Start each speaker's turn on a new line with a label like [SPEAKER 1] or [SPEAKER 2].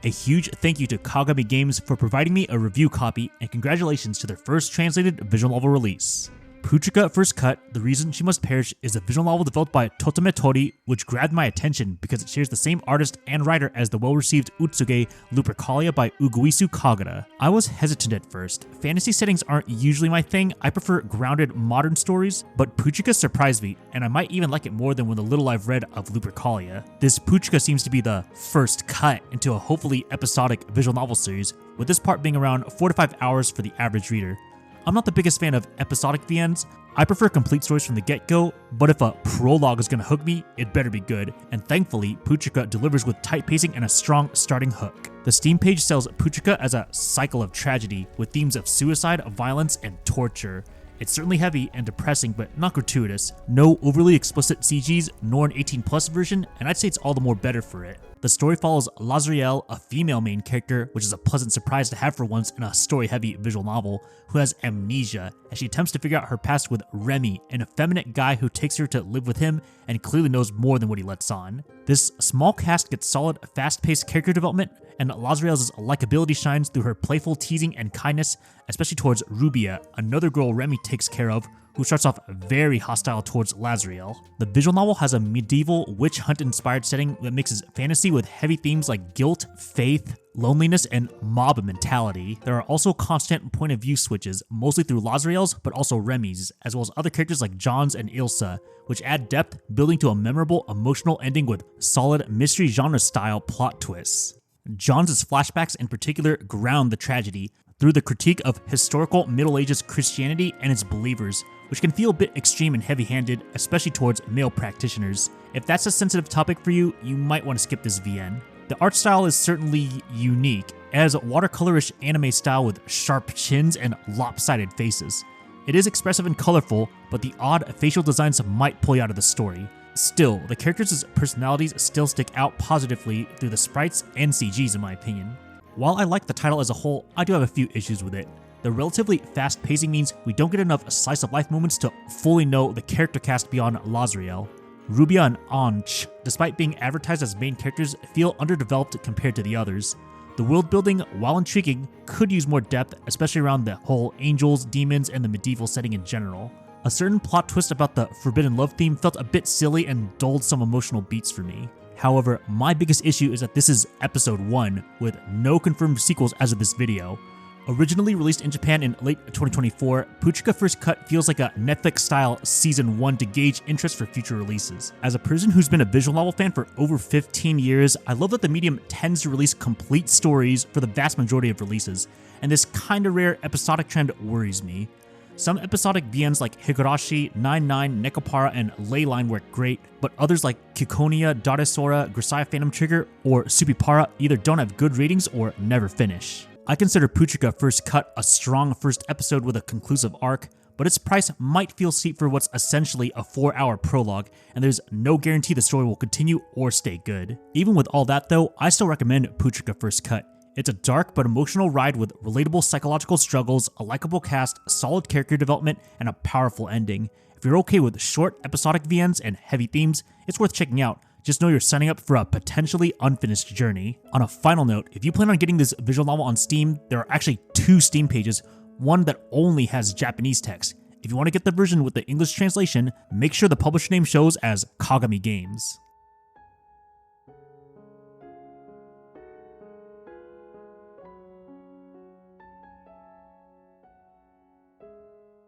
[SPEAKER 1] A huge thank you to Kagami Games for providing me a review copy, and congratulations to their first translated visual novel release. Putrika First Cut, The Reason She Must Perish is a visual novel developed by Totome Tori, which grabbed my attention because it shares the same artist and writer as the well-received Utsuge Lupercalia by Uguisu Kagura. I was hesitant at first. Fantasy settings aren't usually my thing, I prefer grounded modern stories, but Putrika surprised me, and I might even like it more than when the little I've read of Lupercalia. This Putrika seems to be the first cut into a hopefully episodic visual novel series, with this part being around 4 to 5 hours for the average reader. I'm not the biggest fan of episodic VNs. I prefer complete stories from the get-go, but if a prologue is going to hook me, it better be good, and thankfully, Putrika delivers with tight pacing and a strong starting hook. The Steam page sells Putrika as a cycle of tragedy, with themes of suicide, violence, and torture. It's certainly heavy and depressing, but not gratuitous. No overly explicit CGs, nor an 18+ version, and I'd say it's all the more better for it. The story follows Lazriel, a female main character, which is a pleasant surprise to have for once in a story-heavy visual novel, who has amnesia, as she attempts to figure out her past with Remy, an effeminate guy who takes her to live with him and clearly knows more than what he lets on. This small cast gets solid, fast-paced character development, and Lazriel's likability shines through her playful teasing and kindness, especially towards Rubia, another girl Remy takes care of, who starts off very hostile towards Lazriel. The visual novel has a medieval witch hunt inspired setting that mixes fantasy with heavy themes like guilt, faith, loneliness, and mob mentality. There are also constant point of view switches, mostly through Lazriel's, but also Remy's, as well as other characters like John's and Ilsa, which add depth, building to a memorable, emotional ending with solid mystery genre style plot twists. John's flashbacks in particular ground the tragedy through the critique of historical Middle Ages Christianity and its believers, which can feel a bit extreme and heavy-handed, especially towards male practitioners. If that's a sensitive topic for you, you might want to skip this VN. The art style is certainly unique. It has a watercolorish anime style with sharp chins and lopsided faces. It is expressive and colorful, but the odd facial designs might pull you out of the story. Still, the characters' personalities still stick out positively through the sprites and CGs in my opinion. While I like the title as a whole, I do have a few issues with it. The relatively fast pacing means we don't get enough slice of life moments to fully know the character cast beyond Lazriel. Rubia and Anch, despite being advertised as main characters, feel underdeveloped compared to the others. The world building, while intriguing, could use more depth, especially around the whole angels, demons, and the medieval setting in general. A certain plot twist about the forbidden love theme felt a bit silly and dulled some emotional beats for me. However, my biggest issue is that this is episode 1, with no confirmed sequels as of this video. Originally released in Japan in late 2024, Putrika First Cut feels like a Netflix-style Season 1 to gauge interest for future releases. As a person who's been a visual novel fan for over 15 years, I love that the medium tends to release complete stories for the vast majority of releases, and this kinda rare episodic trend worries me. Some episodic VNs like Higurashi, 99, Nekopara, and Leyline work great, but others like Kikonia, Daresora, Grisaya Phantom Trigger, or Supipara either don't have good ratings or never finish. I consider Putrika First Cut a strong first episode with a conclusive arc, but its price might feel steep for what's essentially a 4-hour prologue, and there's no guarantee the story will continue or stay good. Even with all that though, I still recommend Putrika First Cut. It's a dark but emotional ride with relatable psychological struggles, a likable cast, solid character development, and a powerful ending. If you're okay with short episodic VNs and heavy themes, it's worth checking out. Just know you're signing up for a potentially unfinished journey. On a final note, if you plan on getting this visual novel on Steam, there are actually 2 Steam pages, one that only has Japanese text. If you want to get the version with the English translation, make sure the publisher name shows as Kagami Games.